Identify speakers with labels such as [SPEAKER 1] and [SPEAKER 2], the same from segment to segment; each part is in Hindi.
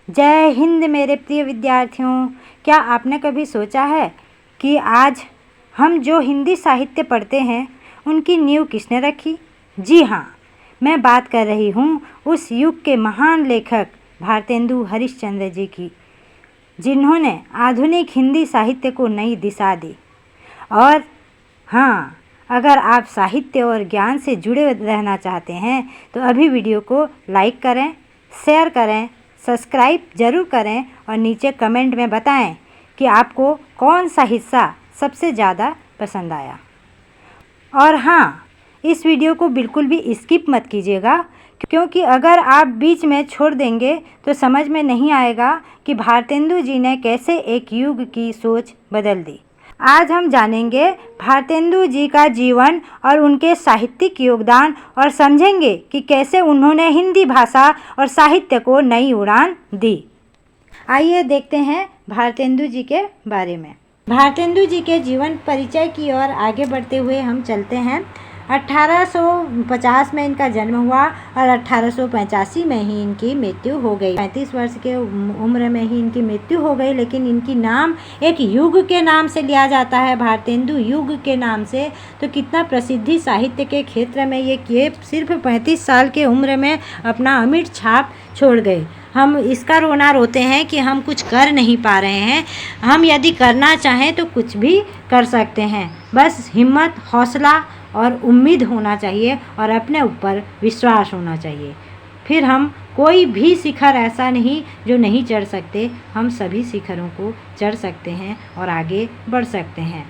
[SPEAKER 1] जय हिंद मेरे प्रिय विद्यार्थियों। क्या आपने कभी सोचा है कि आज हम जो हिंदी साहित्य पढ़ते हैं उनकी नींव किसने रखी? जी हाँ, मैं बात कर रही हूँ उस युग के महान लेखक भारतेंदु हरिश्चंद्र जी की, जिन्होंने आधुनिक हिंदी साहित्य को नई दिशा दी। और हाँ, अगर आप साहित्य और ज्ञान से जुड़े रहना चाहते हैं तो अभी वीडियो को लाइक करें, शेयर करें, सब्सक्राइब ज़रूर करें और नीचे कमेंट में बताएं कि आपको कौन सा हिस्सा सबसे ज़्यादा पसंद आया। और हाँ, इस वीडियो को बिल्कुल भी स्किप मत कीजिएगा, क्योंकि अगर आप बीच में छोड़ देंगे तो समझ में नहीं आएगा कि भारतेंदु जी ने कैसे एक युग की सोच बदल दी। आज हम जानेंगे भारतेंदु जी का जीवन और उनके साहित्यिक योगदान और समझेंगे कि कैसे उन्होंने हिंदी भाषा और साहित्य को नई उड़ान दी। आइए देखते हैं भारतेंदु जी के बारे में। भारतेंदु जी के जीवन परिचय की ओर आगे बढ़ते हुए हम चलते हैं। 1850 में इनका जन्म हुआ और 1885 में ही इनकी मृत्यु हो गई। 35 वर्ष के उम्र में ही इनकी मृत्यु हो गई, लेकिन इनकी नाम एक युग के नाम से लिया जाता है, भारतेंदु युग के नाम से। तो कितना प्रसिद्धि साहित्य के क्षेत्र में ये किए, सिर्फ 35 साल के उम्र में अपना अमिट छाप छोड़ गए। हम इसका रोना रोते हैं कि हम कुछ कर नहीं पा रहे हैं। हम यदि करना चाहें तो कुछ भी कर सकते हैं, बस हिम्मत, हौसला और उम्मीद होना चाहिए और अपने ऊपर विश्वास होना चाहिए। फिर हम कोई भी शिखर ऐसा नहीं जो नहीं चढ़ सकते, हम सभी शिखरों को चढ़ सकते हैं और आगे बढ़ सकते हैं।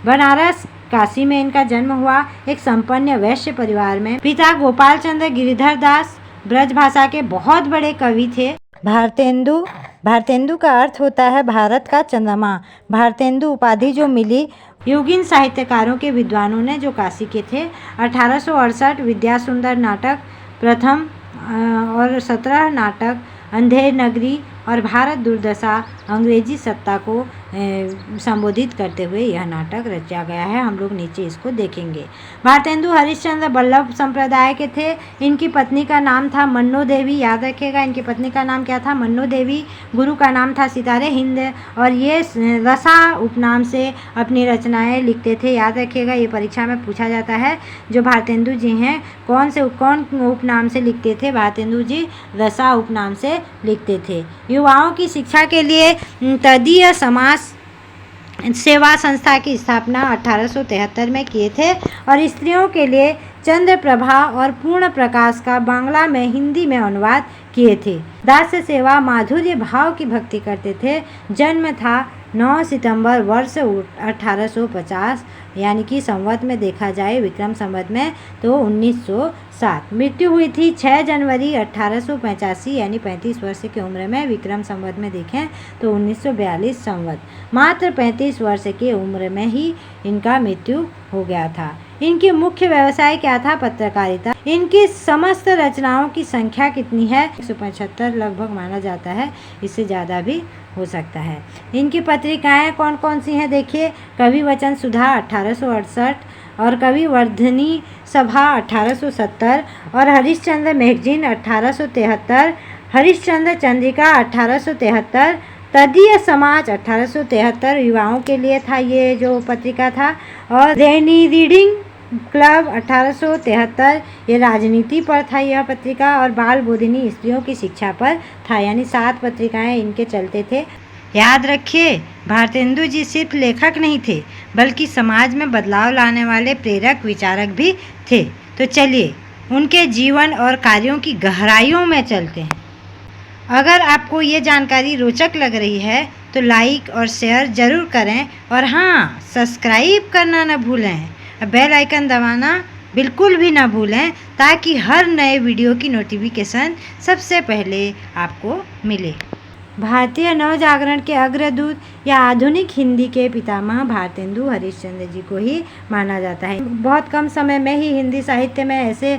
[SPEAKER 1] बनारस काशी में इनका जन्म हुआ, एक संपन्न वैश्य परिवार में। पिता गोपाल चंद्र गिरिधर दास ब्रज भाषा के बहुत बड़े कवि थे। भारतेंदु का अर्थ होता है भारत का चंद्रमा। भारतेंदु उपाधि जो मिली युगीन साहित्यकारों के विद्वानों ने, जो काशी के थे। 1868 विद्यासुंदर नाटक प्रथम और 17 नाटक अंधेर नगरी और भारत दुर्दशा अंग्रेजी सत्ता को संबोधित करते हुए यह नाटक रचा गया है। हम लोग नीचे इसको देखेंगे। भारतेंदु हरिश्चंद्र बल्लभ संप्रदाय के थे। इनकी पत्नी का नाम था मन्नो देवी, याद रखिएगा, इनकी पत्नी का नाम क्या था? मन्नो देवी। गुरु का नाम था सितारे हिंद और ये रसा उपनाम से अपनी रचनाएं लिखते थे। याद रखिएगा, ये परीक्षा में पूछा जाता है। जो भारतेंदु जी हैं कौन उपनाम से लिखते थे? भारतेंदु जी रसा उपनाम से लिखते थे। युवाओं की शिक्षा के लिए तदीय समाज सेवा संस्था की स्थापना 1873 में किए थे और स्त्रियों के लिए चंद्र प्रभा और पूर्ण प्रकाश का बांग्ला में हिंदी में अनुवाद किए थे। दास्य सेवा, माधुर्य भाव की भक्ति करते थे। जन्म था 9 सितंबर वर्ष 1850, यानी कि संवत में देखा जाए विक्रम संवत में तो 1907। मृत्यु हुई थी 6 जनवरी 1885, यानी 35 वर्ष की उम्र में। विक्रम संवत में देखें तो 1942 संवत। मात्र 35 वर्ष की उम्र में ही इनका मृत्यु हो गया था। इनकी मुख्य व्यवसाय क्या था? पत्रकारिता। इनकी समस्त रचनाओं की संख्या कितनी है? 175 लगभग माना जाता है, इससे ज़्यादा भी हो सकता है। इनकी पत्रिकाएं कौन कौन सी हैं? देखिए, कवि वचन सुधा 1868 और कवि वर्धनी सभा 1870 और हरिश्चंद्र मैगजीन 1873, हरिश्चंद्र चंद्रिका 1873, तदीय समाज 1873 युवाओं के लिए था ये जो पत्रिका था, और रेनी रीडिंग क्लब 1873 ये राजनीति पर था यह पत्रिका, और बाल बोधिनी स्त्रियों की शिक्षा पर था। यानी 7 पत्रिकाएं इनके चलते थे। याद रखिए, भारतेंदु जी सिर्फ लेखक नहीं थे, बल्कि समाज में बदलाव लाने वाले प्रेरक विचारक भी थे। तो चलिए उनके जीवन और कार्यों की गहराइयों में चलते हैं। अगर आपको ये जानकारी रोचक लग रही है तो लाइक और शेयर ज़रूर करें, और हाँ, सब्सक्राइब करना न भूलें, बेल आइकन दबाना बिल्कुल भी ना भूलें, ताकि हर नए वीडियो की नोटिफिकेशन सबसे पहले आपको मिले। भारतीय नवजागरण के अग्रदूत या आधुनिक हिंदी के पितामह भारतेंदु हरिश्चंद्र जी को ही माना जाता है। बहुत कम समय में ही हिंदी साहित्य में ऐसे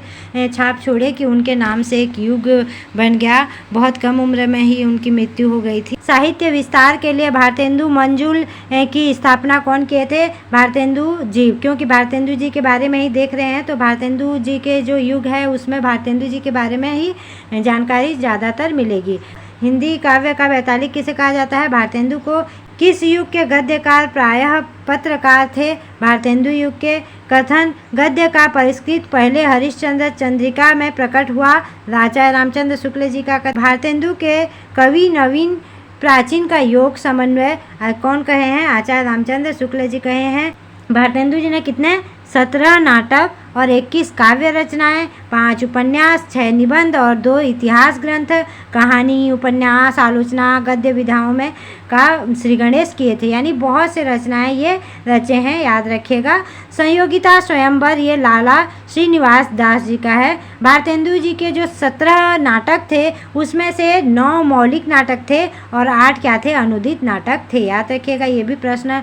[SPEAKER 1] छाप छोड़े कि उनके नाम से एक युग बन गया। बहुत कम उम्र में ही उनकी मृत्यु हो गई थी। साहित्य विस्तार के लिए भारतेंदु मंजुल की स्थापना कौन किए थे? भारतेंदु जी। क्योंकि भारतेंदु जी के बारे में ही देख रहे हैं तो भारतेंदु जी के जो युग है उसमें भारतेंदु जी के बारे में ही जानकारी ज़्यादातर मिलेगी। हिंदी काव्य का वैतालिक किसे कहा जाता है? भारतेंदु को। किस युग के गद्यकार प्रायः पत्रकार थे? भारतेंदु युग के। कथन गद्य का परिष्कृत पहले हरिश्चंद्र चंद्रिका में प्रकट हुआ। आचार्य रामचंद्र शुक्ल जी का कथन। भारतेंदु के कवि नवीन प्राचीन का योग समन्वय कौन कहे हैं? आचार्य रामचंद्र शुक्ल जी कहे हैं। भारतेंदु जी ने कितने 17 नाटक और 21 काव्य रचनाएं, 5 उपन्यास, 6 निबंध और 2 इतिहास ग्रंथ, कहानी, उपन्यास, आलोचना, गद्य विधाओं में का श्री गणेश किए थे। यानी बहुत से रचनाएं ये रचे हैं, याद रखिएगा। संयोगिता स्वयंवर ये लाला श्रीनिवास दास जी का है। भारतेंदु जी के जो 17 नाटक थे उसमें से 9 मौलिक नाटक थे और 8 क्या थे? अनुदित नाटक थे। याद रखिएगा, ये भी प्रश्न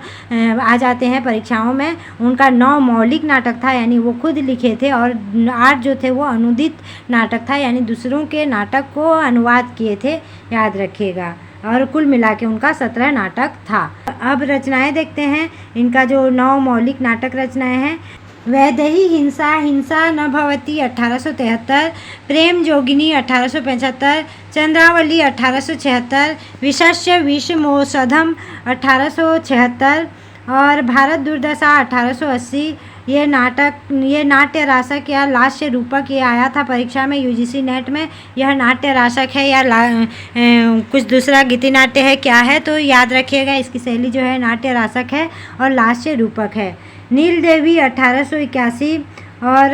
[SPEAKER 1] आ जाते हैं परीक्षाओं में। उनका 9 मौलिक नाटक था यानी वो खुद लिखे थे और 8 जो थे वो अनुदित नाटक था यानी दूसरों के नाटक को अनुवाद किए थे, याद रखिएगा। और कुल मिला के उनका 17 नाटक था। अब रचनाएं देखते हैं। इनका जो 9 मौलिक नाटक रचनाएं हैं। वैदेही हिंसा, हिंसा न भवती 1873, प्रेम जोगिनी 1875, चंद्रावली 1876, विशस्य विषमोषधम 1876 और भारत दुर्दशा 1880। ये नाट्य रासक या लास्य रूपक ये आया था परीक्षा में यूजीसी नेट में। यह नाट्य रासक है या कुछ दूसरा गीति नाट्य है, क्या है? तो याद रखिएगा, इसकी शैली जो है नाट्य रासक है और लास्य रूपक है। नील देवी 1881 और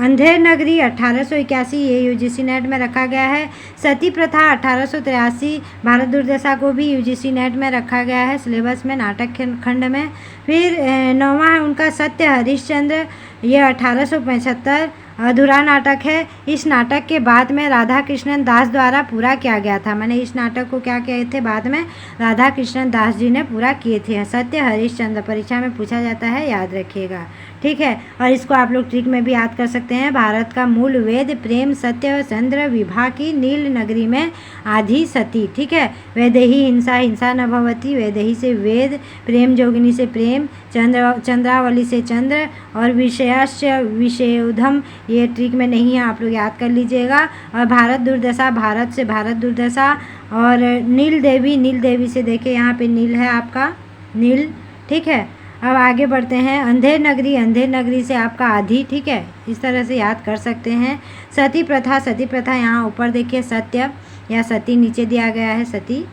[SPEAKER 1] अंधेर नगरी 1881 ये यूजीसी नेट में रखा गया है। सती प्रथा 1883 भारत दुर्दशा को भी यूजीसी नेट में रखा गया है सिलेबस में, नाटक खंड में। फिर 9वां है उनका सत्य हरिश्चंद्र, ये 1875 अधूरा नाटक है। इस नाटक के बाद में राधा कृष्णन दास द्वारा पूरा किया गया था। मैंने इस नाटक को क्या किए थे? बाद में राधा कृष्णन दास जी ने पूरा किए थे। सत्य हरिश्चंद्र परीक्षा में पूछा जाता है, याद रखिएगा, ठीक है। और इसको आप लोग ट्रिक में भी याद कर सकते हैं। भारत का मूल वेद प्रेम सत्य चंद्र विभा की नील नगरी में आधी सती, ठीक है। वैदेही हिंसा, हिंसा न भवती, वैदेही से वेद, प्रेम जोगिनी से प्रेम, चंद्रावली से चंद्र और विषयस्य विषयोधम, ये ट्रिक में नहीं है, आप लोग याद कर लीजिएगा। और भारत दुर्दशा, भारत से भारत दुर्दशा और नील देवी, नील देवी से देखिए यहाँ पे नील है आपका, नील, ठीक है। अब आगे बढ़ते हैं। अंधेर नगरी, अंधेर नगरी से आपका आधी, ठीक है। इस तरह से याद कर सकते हैं। सती प्रथा, सती प्रथा यहाँ ऊपर देखिए सत्य या सती नीचे दिया गया है सती,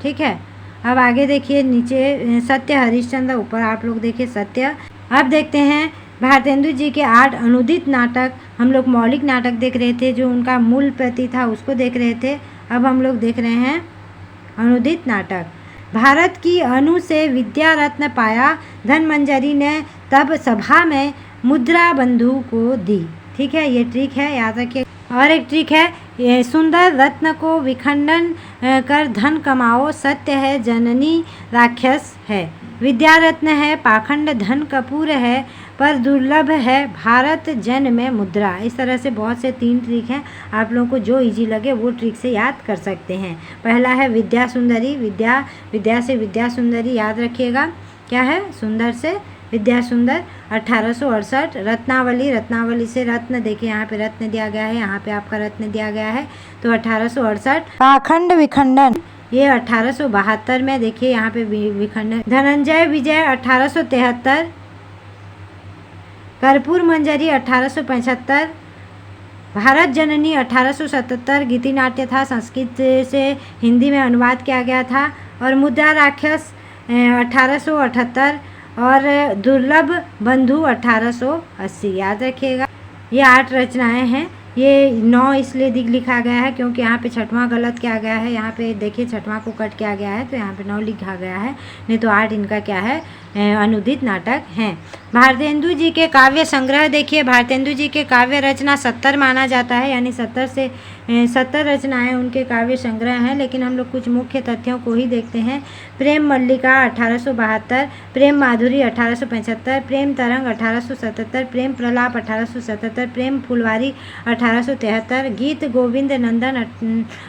[SPEAKER 1] ठीक है। अब आगे देखिए नीचे सत्य हरिश्चंद्र, ऊपर आप लोग देखिए सत्य। अब देखते हैं भारतेंदु जी के 8 अनुदित नाटक। हम लोग मौलिक नाटक देख रहे थे, जो उनका मूल प्रति था उसको देख रहे थे। अब हम लोग देख रहे हैं अनुदित नाटक। भारत की अनु से विद्या रत्न पाया, धनमंजरी ने तब सभा में मुद्रा बंधु को दी, ठीक है। ये ट्रिक है, याद रखिए। और एक ट्रिक है, ये सुंदर रत्न को विखंडन कर धन कमाओ, सत्य है जननी राक्षस है, विद्या रत्न है पाखंड धन कपूर है, पर दुर्लभ है भारत जन में मुद्रा। इस तरह से बहुत से 3 ट्रिक हैं, आप लोगों को जो इजी लगे वो ट्रिक से याद कर सकते हैं। पहला है विद्या सुंदरी, विद्या से विद्या सुंदरी, याद रखिएगा क्या है? सुंदर से विद्या सुंदर। 1868 रत्नावली, रत्नावली से रत्न, देखिए यहाँ पे रत्न दिया गया है, यहाँ पे आपका रत्न दिया गया है, तो 1868। पाखंड विखंडन, ये 1872 में, देखिए यहाँ पे विखंडन। धनंजय विजय 1873, कर्पूर मंजरी 1875, भारत जननी 1877 गीति नाट्य था, संस्कृत से हिंदी में अनुवाद किया गया था। और मुद्रा राक्षस 1878 और दुर्लभ बंधु 1880, याद रखिएगा। ये 8 रचनाएं हैं। ये 9 इसलिए लिखा गया है क्योंकि यहाँ पे 6वां गलत किया गया है। यहाँ पे देखिए 6वां को कट किया गया है, तो यहाँ पे 9 लिखा गया है, नहीं तो 8 इनका क्या है? अनुदित नाटक हैं। भारतेंदु जी के काव्य संग्रह देखिए, भारतेंदु जी के काव्य रचना 70 माना जाता है, यानी 70 रचनाएं उनके काव्य संग्रह हैं। लेकिन हम लोग कुछ मुख्य तथ्यों को ही देखते हैं। प्रेम मल्लिका 1872, प्रेम माधुरी 1875, प्रेम तरंग 1877, प्रेम प्रलाप 1877, प्रेम फुलवारी 1873, गीत गोविंद नंदन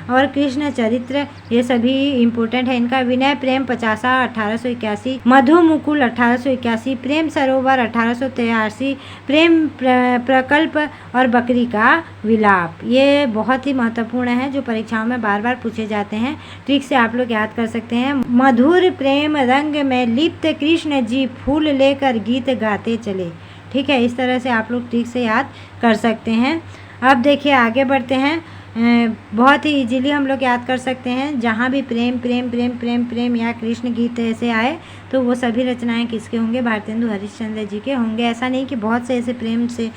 [SPEAKER 1] और कृष्ण चरित्र, ये सभी इम्पोर्टेंट है इनका। विनय प्रेम 50 1881, मधु मुकुल 1881, प्रेम सरोवर 1883, प्रेम प्रकल्प और बकरी का विलाप, ये बहुत बहुत ही महत्वपूर्ण है, जो परीक्षाओं में बार बार पूछे जाते हैं। ट्रिक से आप लोग याद कर सकते हैं। मधुर प्रेम रंग में लिप्त कृष्ण जी फूल लेकर गीत गाते चले। ठीक है, इस तरह से आप लोग ट्रिक से याद कर सकते हैं। अब देखिए आगे बढ़ते हैं। बहुत ही इजीली हम लोग याद कर सकते हैं। जहाँ भी प्रेम प्रेम प्रेम प्रेम प्रेम या कृष्ण गीत ऐसे आए तो वो सभी रचनाएं किसके होंगे? भारतेंदु हरिश्चंद्र जी के होंगे। ऐसा नहीं कि बहुत से ऐसे प्रेम से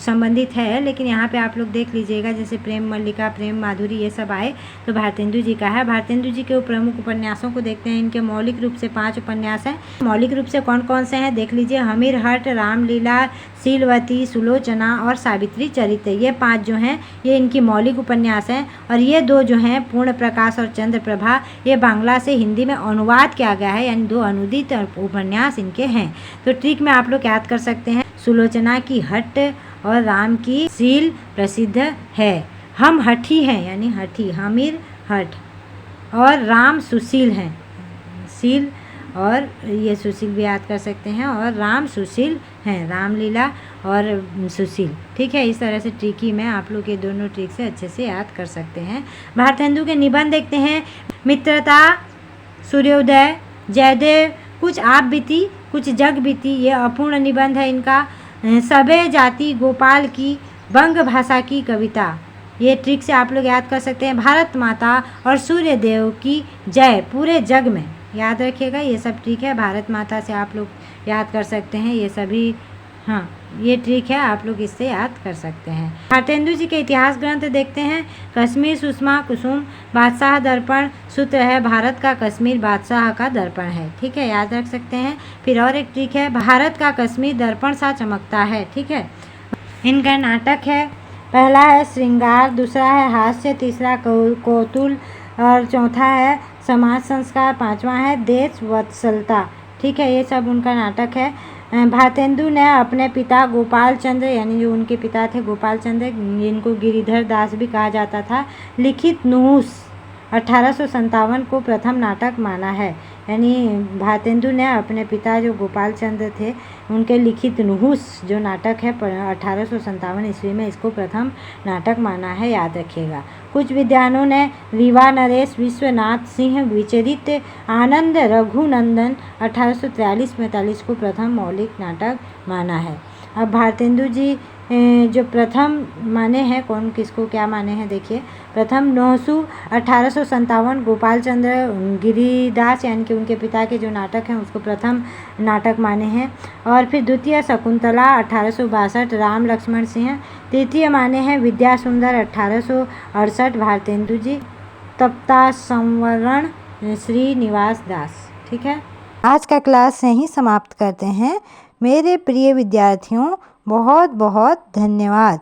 [SPEAKER 1] संबंधित है, लेकिन यहाँ पे आप लोग देख लीजिएगा, जैसे प्रेम मल्लिका, प्रेम माधुरी, ये सब आए तो भारतेंदु जी का है। भारतेंदु जी के प्रमुख उपन्यासों को देखते हैं। इनके मौलिक रूप से 5 उपन्यास हैं। मौलिक रूप से कौन कौन से हैं देख लीजिए। हमीर हट, रामलीला, शीलवती, सुलोचना और सावित्री चरित्र, ये 5 जो हैं ये इनकी मौलिक उपन्यास हैं। और ये 2 जो हैं पूर्ण प्रकाश और चंद्र प्रभा, ये बांग्ला से हिंदी में अनुवाद किया गया है, यानी 2 अनुदित उपन्यास इनके हैं। तो ट्रिक में आप लोग याद कर सकते हैं। सुलोचना की हट और राम की शील प्रसिद्ध है। हम हठी हैं, यानी हठी, हमीर हट, और राम सुशील हैं, शील और ये सुशील भी याद कर सकते हैं, और राम सुशील हैं, रामलीला और सुशील। ठीक है, इस तरह से ट्रिकी में आप लोग ये दोनों ट्रिक से अच्छे से याद कर सकते हैं। भारतेंदु के निबंध देखते हैं। मित्रता, सूर्योदय, जयदेव, कुछ आप बीती कुछ जग बीती, ये अपूर्ण निबंध है इनका। सबे जाति गोपाल की बंग भाषा की कविता, ये ट्रिक से आप लोग याद कर सकते हैं। भारत माता और सूर्य देव की जय पूरे जग में, याद रखिएगा ये सब ट्रिक है। भारत माता से आप लोग याद कर सकते हैं ये सभी, हाँ ये ट्रिक है, आप लोग इससे याद कर सकते हैं। भारतेंदु जी के इतिहास ग्रंथ देखते हैं। कश्मीर सुषमा कुसुम, बादशाह दर्पण, सूत्र है भारत का कश्मीर बादशाह का दर्पण है। ठीक है, याद रख सकते हैं। फिर और एक ट्रिक है, भारत का कश्मीर दर्पण सा चमकता है। ठीक है, इनका नाटक है। पहला है श्रृंगार, दूसरा है हास्य, तीसरा कौतूल और चौथा है समाज संस्कार, 5वां है देश वत्सलता। ठीक है, ये सब उनका नाटक है। भारतेंदु ने अपने पिता गोपाल चंद्र, यानी जो उनके पिता थे गोपाल चंद्र, जिनको गिरिधर दास भी कहा जाता था, लिखित नुहुस 1857 को प्रथम नाटक माना है। यानी भारतेंदु ने अपने पिता जो गोपाल चंद्र थे उनके लिखित नुहुस जो नाटक है 1857 ईस्वी में इसको प्रथम नाटक माना है, याद रखिएगा। कुछ विद्वानों ने रीवा नरेश विश्वनाथ सिंह विचरित आनंद रघुनंदन 1843-45 को प्रथम मौलिक नाटक माना है। अब भारतेंदु जी जो प्रथम माने हैं, कौन किसको क्या माने हैं देखिए। प्रथम नौसू 1857 गोपाल चंद्र गिरिदास, यानी कि उनके पिता के जो नाटक हैं उसको प्रथम नाटक माने हैं। और फिर द्वितीय शकुंतला 1862 राम लक्ष्मण सिंह। तृतीय माने हैं विद्या सुंदर 1868 भारतेंदु जी। तप्ता संवरण श्रीनिवास दास। ठीक है, आज का क्लास यहीं समाप्त करते हैं। मेरे प्रिय विद्यार्थियों, बहुत बहुत धन्यवाद।